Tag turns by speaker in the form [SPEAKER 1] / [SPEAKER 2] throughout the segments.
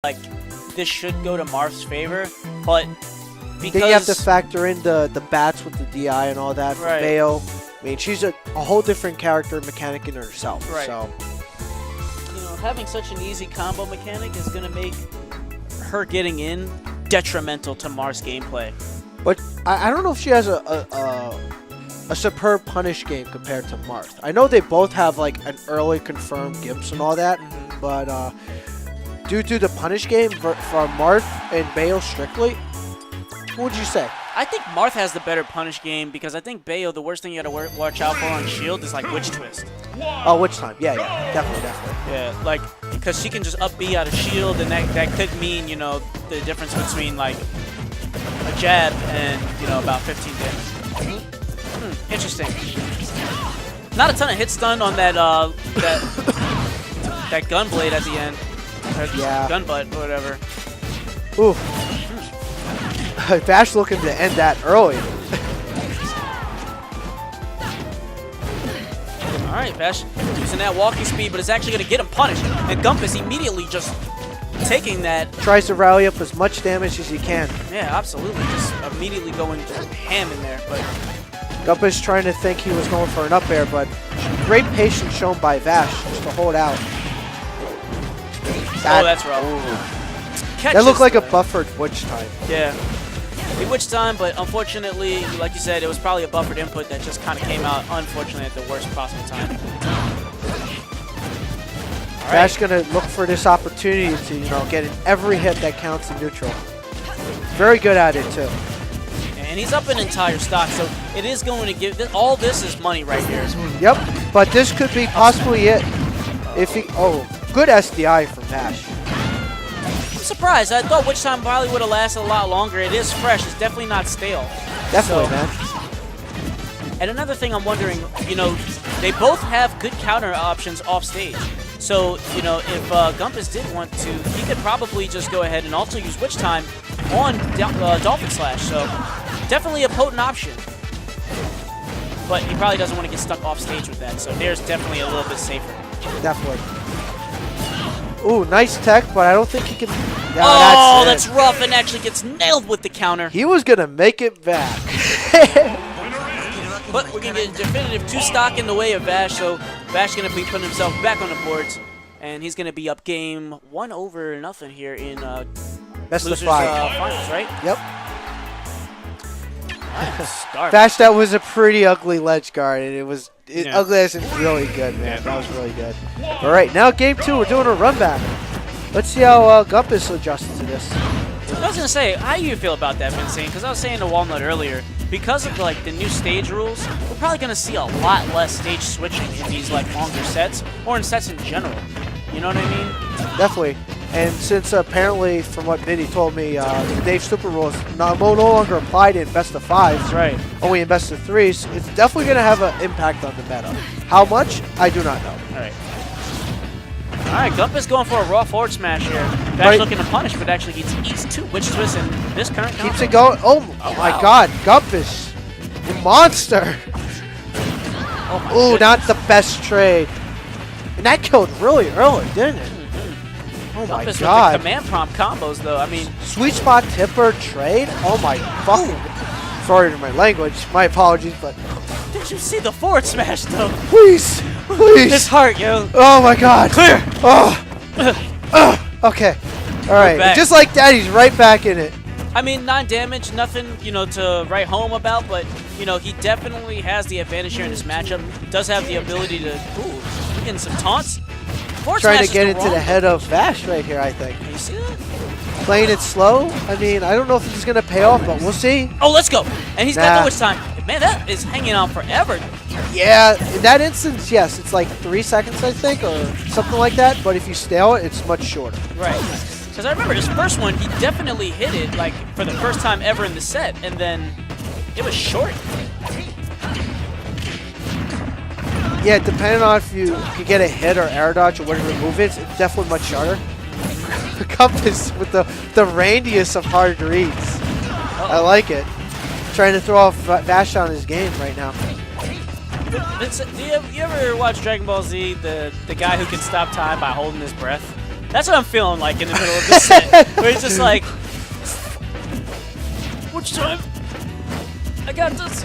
[SPEAKER 1] like this should go to Marth's favor, but because
[SPEAKER 2] then you have to factor in the bats with the DI and all that for Bayo. I mean, she's a whole different character mechanic in herself.
[SPEAKER 1] Right.
[SPEAKER 2] So,
[SPEAKER 1] you know, having such an easy combo mechanic is going to make her getting in detrimental to Marth's gameplay.
[SPEAKER 2] But I don't know if she has a superb punish game compared to Marth. I know they both have like an early confirmed Gimps and all that, but due to the punish game for Marth and Bayo strictly, what would you say?
[SPEAKER 1] I think Marth has the better punish game because I think Bayo, the worst thing you gotta watch out for on shield is like Witch Twist.
[SPEAKER 2] Oh, Witch Time. Yeah, definitely.
[SPEAKER 1] Yeah, like, because she can just up B out of shield, and that could mean, you know, the difference between like a jab and, you know, about 15 damage. Interesting. Not a ton of hit stun on that that gun blade at the end. Or gun butt or whatever.
[SPEAKER 2] Ooh. Vash looking to end that early.
[SPEAKER 1] Alright, Vash using that walking speed, but it's actually going to get him punished. And Gumpis immediately just taking that.
[SPEAKER 2] Tries to rally up as much damage as he can.
[SPEAKER 1] Yeah, absolutely. Just immediately going ham in there. But
[SPEAKER 2] Gumpis trying to think he was going for an up air, but great patience shown by Vash just to hold out.
[SPEAKER 1] That's rough.
[SPEAKER 2] That looked like a buffered Witch Time.
[SPEAKER 1] Yeah. It Witch Time, but unfortunately, like you said, it was probably a buffered input that just kind of came out, unfortunately, at the worst possible time.
[SPEAKER 2] Vash gonna look for this opportunity to, you know, get in every hit that counts in neutral. Very good at it too.
[SPEAKER 1] And he's up an entire stock, so it is going to give all this is money right here.
[SPEAKER 2] Yep, but this could be possibly it. If he good SDI from Vash.
[SPEAKER 1] I'm surprised. I thought Witch Time probably would have lasted a lot longer. It is fresh. It's definitely not stale.
[SPEAKER 2] Definitely, man.
[SPEAKER 1] And another thing I'm wondering, you know, they both have good counter options off stage. So, you know, if Gumpis did want to, he could probably just go ahead and also use Witch Time on Dolphin Slash. So, definitely a potent option. But he probably doesn't want to get stuck off stage with that. So, there's definitely a little bit safer.
[SPEAKER 2] Definitely. Ooh, nice tech, but I don't think he can. Yeah,
[SPEAKER 1] oh, that's rough, and actually gets nailed with the counter.
[SPEAKER 2] He was going to make it back.
[SPEAKER 1] But we're going to get a definitive 2 stock in the way of Vash, so Vash going to be putting himself back on the boards, and he's going to be up game 1-0 here in
[SPEAKER 2] Best of
[SPEAKER 1] losers,
[SPEAKER 2] 5
[SPEAKER 1] finals, right?
[SPEAKER 2] Yep.
[SPEAKER 1] Start.
[SPEAKER 2] Vash, that was a pretty ugly ledge guard, and it was ugly as in really good, man. That was really good. All right, now game 2, we're doing a run back. Let's see how Gumpis adjusts to this.
[SPEAKER 1] I was gonna say, how do you feel about that, Vincent? Because I was saying to Walnut earlier, because of like the new stage rules, we're probably gonna see a lot less stage switching in these like longer sets, or in sets in general. You know what I mean?
[SPEAKER 2] Definitely. And since apparently, from what Vinny told me, the Dave Super rules no longer applied in best of 5s.
[SPEAKER 1] That's right.
[SPEAKER 2] Only in best of 3s. It's definitely going to have an impact on the meta. How much? I do not know.
[SPEAKER 1] All right, Gumpis going for a raw forward smash here. Vash looking to punish, but actually he eats 2 Witch Twists in this current counter.
[SPEAKER 2] Keeps it going. Oh my God. Gumpis. You monster. Ooh, not the best trade. And that killed really early, didn't it? Oh my
[SPEAKER 1] God. With the command prompt combos, though. I mean,
[SPEAKER 2] sweet spot tipper trade. Oh my fucking. Sorry to my language. My apologies, but.
[SPEAKER 1] Did you see the forward smash, though?
[SPEAKER 2] Please, please.
[SPEAKER 1] His heart, yo.
[SPEAKER 2] Oh my God.
[SPEAKER 1] Clear.
[SPEAKER 2] Oh. Okay. All right. Just like that, he's right back in it.
[SPEAKER 1] I mean, 9 damage, nothing, you know, to write home about, but you know, he definitely has the advantage here in this matchup. Does have the ability to. Ooh, getting some taunts.
[SPEAKER 2] Trying to get into the head of Vash right here, I think.
[SPEAKER 1] You see that?
[SPEAKER 2] Playing it slow. I mean, I don't know if this is going to pay off, but we'll see.
[SPEAKER 1] Oh, let's go. And he's got the Witch Time. Man, that is hanging on forever.
[SPEAKER 2] Yeah, in that instance, yes. It's like 3 seconds, I think, or something like that. But if you stale it, it's much shorter.
[SPEAKER 1] Right. Because I remember this first one, he definitely hit it, like, for the first time ever in the set. And then it was short.
[SPEAKER 2] Yeah, depending on if you can get a hit or air dodge or whatever the move is, it's definitely much shorter. Gumpis with the randiest of hard reads. I like it. Trying to throw off Vash on his game right now.
[SPEAKER 1] Vincent, do you ever watch Dragon Ball Z, the guy who can stop time by holding his breath? That's what I'm feeling like in the middle of this set. Where he's just like, which time? I got this.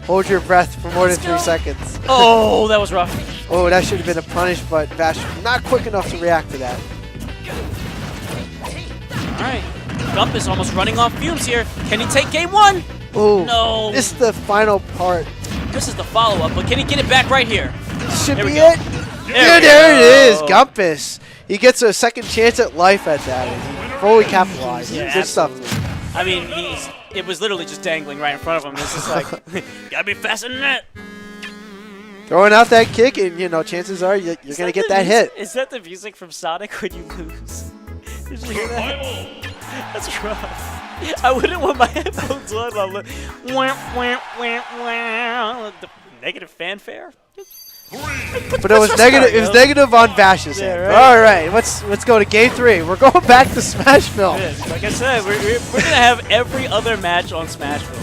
[SPEAKER 2] Hold your breath for more than 3 seconds.
[SPEAKER 1] Oh, that was rough.
[SPEAKER 2] Oh, that should have been a punish, but Vash not quick enough to react to that.
[SPEAKER 1] All right. Gumpis almost running off fumes here. Can he take game 1?
[SPEAKER 2] Oh,
[SPEAKER 1] No.
[SPEAKER 2] This is the final part.
[SPEAKER 1] This is the follow-up, but can he get it back right here?
[SPEAKER 2] This should
[SPEAKER 1] There
[SPEAKER 2] be
[SPEAKER 1] we go.
[SPEAKER 2] it. Yeah, there it is. Gumpis. He gets a second chance at life at that, and he fully capitalized.
[SPEAKER 1] Yeah,
[SPEAKER 2] Good stuff.
[SPEAKER 1] I mean, it was literally just dangling right in front of him. It's just like, gotta be faster than that.
[SPEAKER 2] Throwing out that kick, and you know, chances are you're gonna get that hit.
[SPEAKER 1] Is that the music from Sonic when you lose? Did you hear that? That's rough. I wouldn't want my headphones on while the negative fanfare.
[SPEAKER 2] But it was negative. It was negative on Vash's end.
[SPEAKER 1] Yeah, right.
[SPEAKER 2] All right, let's go to game 3. We're going back to Smashville.
[SPEAKER 1] Yeah, like I said, we're gonna have every other match on Smashville.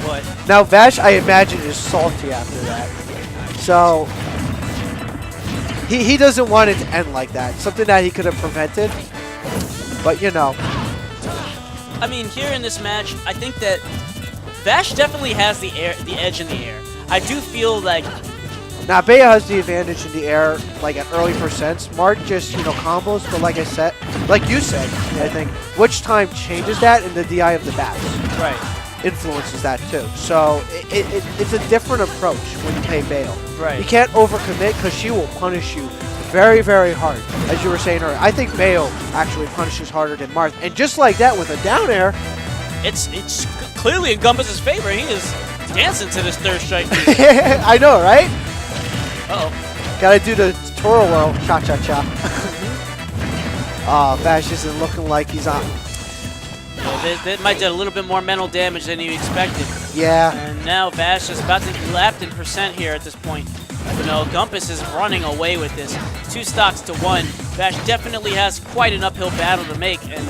[SPEAKER 1] What?
[SPEAKER 2] Now Vash, I imagine, is salty after that. So he doesn't want it to end like that. Something that he could have prevented. But you know.
[SPEAKER 1] I mean, here in this match, I think that Vash definitely has the edge in the air. I do feel like
[SPEAKER 2] Now Bea has the advantage in the air, like at early percents. Mark just, you know, combos, but like I said, like you said, I think which time changes that in the DI of the bats.
[SPEAKER 1] right.
[SPEAKER 2] Influences that too. So it's a different approach when you play Bale.
[SPEAKER 1] Right.
[SPEAKER 2] You can't overcommit because she will punish you very, very hard. As you were saying earlier, I think Bale actually punishes harder than Marth. And just like that with a down air,
[SPEAKER 1] It's clearly in Gumpis' favor. He is dancing to this third strike.
[SPEAKER 2] I know, right?
[SPEAKER 1] Uh-oh.
[SPEAKER 2] Gotta do the Toro Whirl, cha-cha-cha. Vash isn't looking like he's on.
[SPEAKER 1] Yeah, that might do a little bit more mental damage than you expected.
[SPEAKER 2] Yeah.
[SPEAKER 1] And now Vash is about to be lapped in percent here at this point. But no, Gumpis is running away with this. 2 stocks to 1. Vash definitely has quite an uphill battle to make. And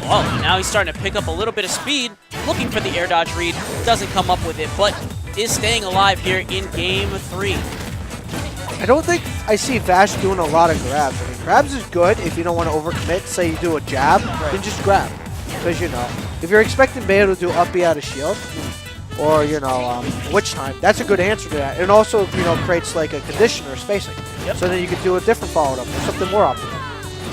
[SPEAKER 1] oh, now he's starting to pick up a little bit of speed. Looking for the air dodge read. Doesn't come up with it, but is staying alive here in game 3.
[SPEAKER 2] I don't think I see Vash doing a lot of grabs. I mean, grabs is good if you don't want to overcommit. Say you do a jab, then just grab. Because, you know, if you're expecting Bale to do up B out of shield, or, you know, which time, that's a good answer to that. And also, you know, creates like a conditioner spacing.
[SPEAKER 1] Yep.
[SPEAKER 2] So then you could do a different follow-up or something more optimal.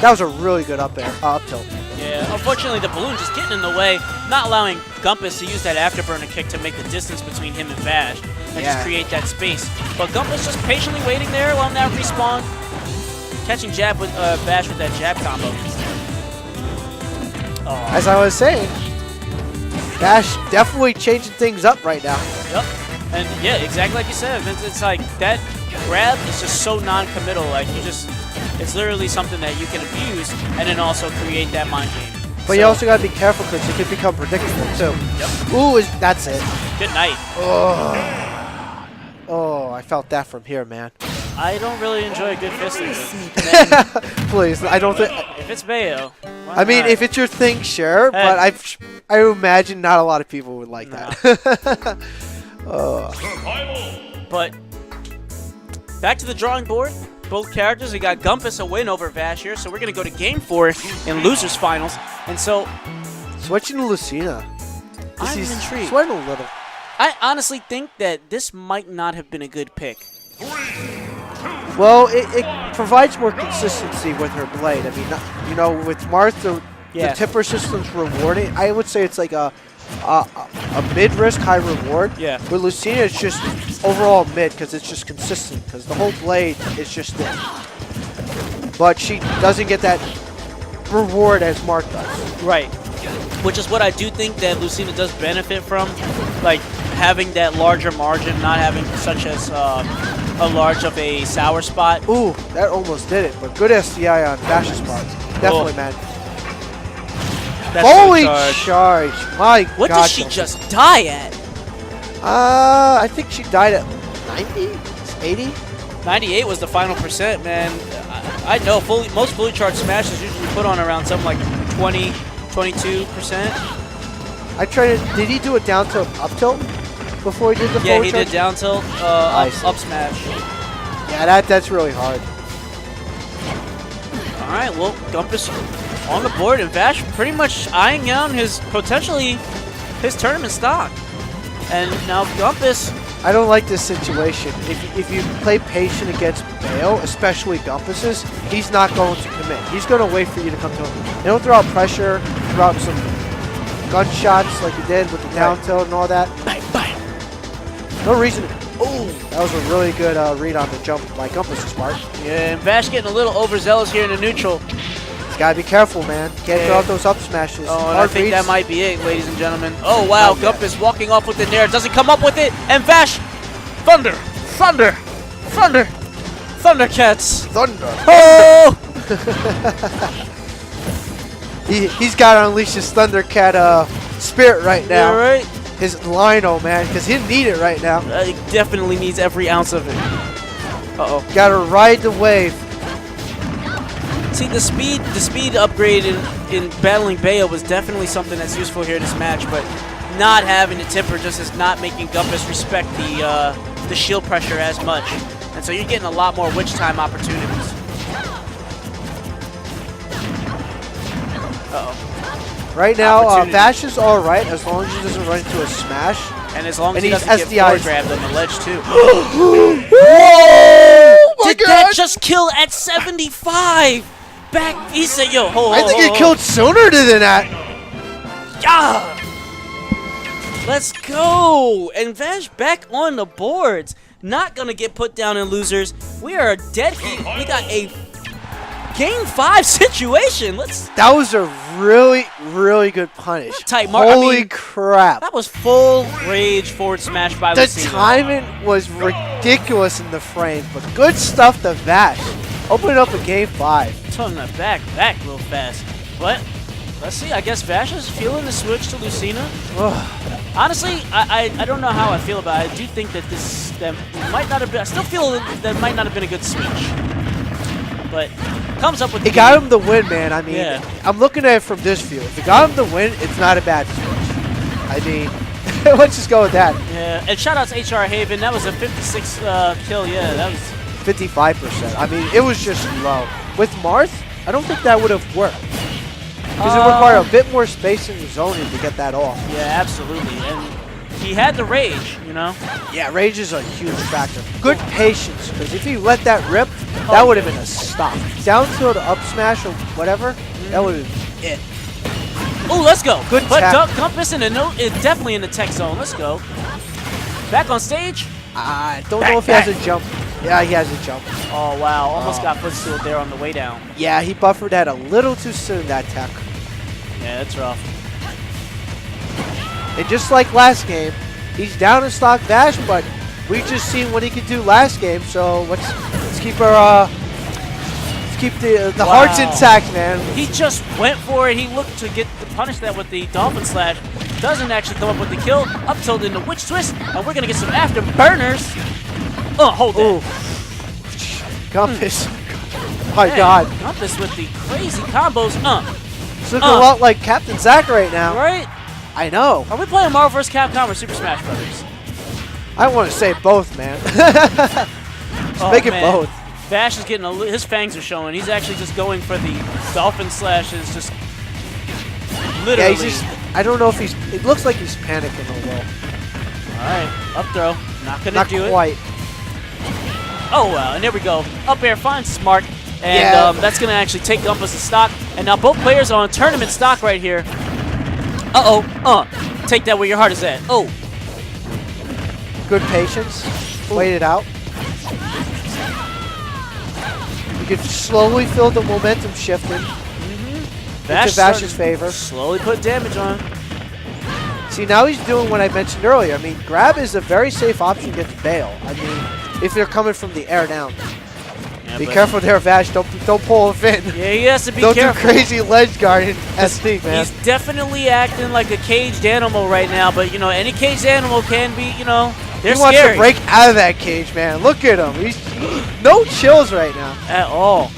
[SPEAKER 2] That was a really good up air, up tilt.
[SPEAKER 1] Yeah, unfortunately the balloon just getting in the way, not allowing Gumpis to use that afterburner kick to make the distance between him and Vash and just create that space. But Gumpis just patiently waiting there on that respawn, catching jab with Vash with that jab combo. Oh.
[SPEAKER 2] As I was saying, Vash definitely changing things up right now.
[SPEAKER 1] Yep. And yeah, exactly like you said, it's like that grab is just so non-committal. Like it's literally something that you can abuse and then also create that mind game.
[SPEAKER 2] But you also gotta be careful because it could become predictable too.
[SPEAKER 1] Yep.
[SPEAKER 2] Ooh, that's it.
[SPEAKER 1] Good night.
[SPEAKER 2] Oh, I felt that from here, man.
[SPEAKER 1] I don't really enjoy a good fisting.
[SPEAKER 2] Please, I don't think.
[SPEAKER 1] If it's Bayo.
[SPEAKER 2] I mean, if it's your thing, sure,
[SPEAKER 1] Hey.
[SPEAKER 2] but I imagine not a lot of people would like that.
[SPEAKER 1] But back to the drawing board. Both characters, we got Gumpis a win over Vash here, so we're going to go to Game 4 in Losers Finals. And so,
[SPEAKER 2] Switching to Lucina.
[SPEAKER 1] I'm intrigued.
[SPEAKER 2] Sweating a little.
[SPEAKER 1] I honestly think that this might not have been a good pick.
[SPEAKER 2] Well, it provides more consistency with her blade. I mean, you know, with Martha, the tipper system's rewarding. I would say it's like a mid-risk, high-reward.
[SPEAKER 1] Yeah.
[SPEAKER 2] With Lucina, it's just overall mid because it's just consistent because the whole blade is just there. But she doesn't get that reward as Mark does.
[SPEAKER 1] Right. Which is what I do think that Lucina does benefit from, like having that larger margin, not having such as a large of a sour spot.
[SPEAKER 2] Ooh, that almost did it, but good SDI on Vash's spot. Definitely, man.
[SPEAKER 1] That's
[SPEAKER 2] Holy
[SPEAKER 1] really
[SPEAKER 2] charge. My God.
[SPEAKER 1] What did she just die at?
[SPEAKER 2] I think she died at 90? 80?
[SPEAKER 1] 98 was the final percent, man. I know most fully charged smashes usually put on around something like 20, 22%.
[SPEAKER 2] I tried to. Did he do a down tilt, up tilt before he did the
[SPEAKER 1] Yeah,
[SPEAKER 2] forward
[SPEAKER 1] he
[SPEAKER 2] charge?
[SPEAKER 1] did down tilt, up smash.
[SPEAKER 2] Yeah, that's really hard.
[SPEAKER 1] All right, well, Gumpis on the board, and Vash pretty much eyeing down his tournament stock. And now Gumpis.
[SPEAKER 2] I don't like this situation. If you play patient against Bayo, especially Gumpis's, he's not going to commit. He's going to wait for you to come to him. He'll throw out pressure, throw out some gunshots like he did with the down tilt and all that.
[SPEAKER 1] Bang, bang.
[SPEAKER 2] No reason. Oh, that was a really good read on the jump by Gumpis' part.
[SPEAKER 1] Yeah, and Vash getting a little overzealous here in the neutral.
[SPEAKER 2] He's got to be careful, man. Can't throw out those up smashes.
[SPEAKER 1] Oh, and I think that might be it, ladies and gentlemen. Oh, wow, Gumpis walking off with the nair. Doesn't come up with it. And Vash, Thunder, Thunder, Thunder, Thundercats.
[SPEAKER 2] Thunder.
[SPEAKER 1] Oh!
[SPEAKER 2] He's got to unleash his Thundercat spirit right now.
[SPEAKER 1] Yeah, right?
[SPEAKER 2] His Lino, man, because he need it right now.
[SPEAKER 1] He definitely needs every ounce of it. Uh-oh.
[SPEAKER 2] Got to ride the wave.
[SPEAKER 1] See, the speed upgrade in battling Bayo was definitely something that's useful here in this match, but not having the tipper just is not making Gumpis respect the shield pressure as much. And so you're getting a lot more witch time opportunities. Uh-oh.
[SPEAKER 2] Right now, Vash is all right as long as he doesn't run into a smash.
[SPEAKER 1] And as long as he doesn't get forward grabbed on the ledge, too.
[SPEAKER 2] Oh
[SPEAKER 1] Did that just kill at 75? Back, he said, yo, hold on.
[SPEAKER 2] I think he killed sooner than that.
[SPEAKER 1] Yeah! Let's go! And Vash back on the boards. Not gonna get put down in losers. We are a dead heat. We got a Game 5 situation.
[SPEAKER 2] That was a really, really good punish.
[SPEAKER 1] Tight mark.
[SPEAKER 2] Holy crap.
[SPEAKER 1] That was full rage forward smash by Lucina.
[SPEAKER 2] The timing was ridiculous in the frame, but good stuff to Vash. Opening up a Game 5.
[SPEAKER 1] Turning that back real fast. But let's see. I guess Vash is feeling the switch to Lucina. Honestly, I don't know how I feel about it. I do think that that might not have been. I still feel that might not have been a good switch. But comes up with
[SPEAKER 2] it got him the win, man. I mean,
[SPEAKER 1] yeah.
[SPEAKER 2] I'm looking at it from this view. If it got him the win, it's not a bad switch. I mean, let's just go with that.
[SPEAKER 1] Yeah, and shout out to HR Haven. That was a 56 kill. Yeah, that was
[SPEAKER 2] 55%. I mean, it was just low. With Marth, I don't think that would have worked. Because it required a bit more space in the zoning to get that off.
[SPEAKER 1] Yeah, absolutely. And he had the rage, you know?
[SPEAKER 2] Yeah, rage is a huge factor. Good patience, because if he let that rip, that would have been a stop. Down to the up smash or whatever, that would have been it.
[SPEAKER 1] Oh, let's go.
[SPEAKER 2] Good
[SPEAKER 1] but
[SPEAKER 2] tap.
[SPEAKER 1] Gumpis is definitely in the tech zone. Let's go. Back on stage.
[SPEAKER 2] I don't know if he has a jump. Yeah, he has a jump.
[SPEAKER 1] Oh, wow. Almost got footstool there on the way down.
[SPEAKER 2] Yeah, he buffered that a little too soon, that tech.
[SPEAKER 1] Yeah, that's rough.
[SPEAKER 2] And just like last game, he's down in stock Vash, but we just seen what he could do last game, so let's keep our keep the hearts intact, man.
[SPEAKER 1] He just went for it. He looked to punish that with the Dolphin Slash. Doesn't actually come up with the kill. Up tilt into Witch Twist, and we're gonna get some afterburners. Oh, hold that.
[SPEAKER 2] Gumpis. My God.
[SPEAKER 1] Gumpis with the crazy combos.
[SPEAKER 2] It's looking a lot like Captain Zack right now.
[SPEAKER 1] Right?
[SPEAKER 2] I know.
[SPEAKER 1] Are we playing Marvel vs. Capcom or Super Smash Brothers?
[SPEAKER 2] I want to say both, man. Make it both.
[SPEAKER 1] Vash is getting his fangs are showing. He's actually just going for the Dolphin Slashes, just literally.
[SPEAKER 2] Yeah, he's just, I don't know if he's. It looks like he's panicking a little.
[SPEAKER 1] All right, up throw. Not gonna do it.
[SPEAKER 2] Not quite.
[SPEAKER 1] Oh wow, and there we go. Up air finds Smart, and that's gonna actually take Gumpis to stock. And now both players are on tournament stock right here. Take that where your heart is at. Oh.
[SPEAKER 2] Good patience. Wait it out. You can slowly feel the momentum shifting into Vash's favor.
[SPEAKER 1] Slowly put damage on.
[SPEAKER 2] See, now he's doing what I mentioned earlier. I mean, grab is a very safe option against bail. I mean, if they're coming from the air down.
[SPEAKER 1] Yeah,
[SPEAKER 2] be careful there, Vash. Don't pull a fin.
[SPEAKER 1] Yeah, he has to be
[SPEAKER 2] careful.
[SPEAKER 1] Don't
[SPEAKER 2] do crazy ledge guard in SD, man.
[SPEAKER 1] He's definitely acting like a caged animal right now, but, you know, any caged animal can be, you know, they're scary.
[SPEAKER 2] He wants to break out of that cage, man. Look at him. He's no chills right now.
[SPEAKER 1] At all.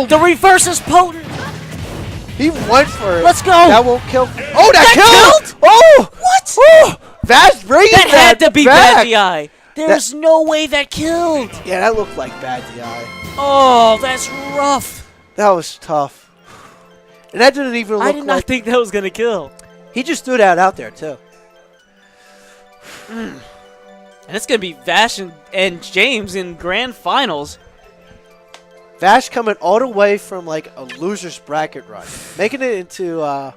[SPEAKER 1] The reverse is potent.
[SPEAKER 2] He went for it.
[SPEAKER 1] Let's go.
[SPEAKER 2] That won't kill. Oh, that killed?
[SPEAKER 1] Oh! What?
[SPEAKER 2] Oh! Vash bringing
[SPEAKER 1] That had to be
[SPEAKER 2] back.
[SPEAKER 1] bad DI. There's no way that killed.
[SPEAKER 2] Yeah, that looked like bad DI.
[SPEAKER 1] Oh, that's rough.
[SPEAKER 2] That was tough. And that didn't even look
[SPEAKER 1] I did not think that was going to kill.
[SPEAKER 2] He just threw that out there, too.
[SPEAKER 1] And it's going to be Vash and James in grand finals.
[SPEAKER 2] Vash coming all the way from, like, a loser's bracket run. Making it into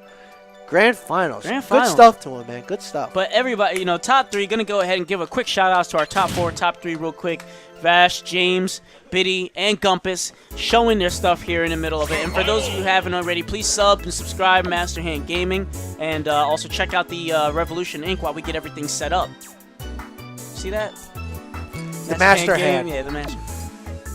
[SPEAKER 2] grand finals.
[SPEAKER 1] Grand
[SPEAKER 2] Good
[SPEAKER 1] finals.
[SPEAKER 2] stuff to him, man. Good stuff.
[SPEAKER 1] But everybody, top three, going to go ahead and give a quick shout-outs to our top four, top three real quick. Vash, James, Biddy, and Gumpis showing their stuff here in the middle of it. And for those of you who haven't already, please sub and subscribe Master Hand Gaming. And also check out the Revolution Inc. while we get everything set up. See that?
[SPEAKER 2] The Master Hand.
[SPEAKER 1] Yeah, the Master.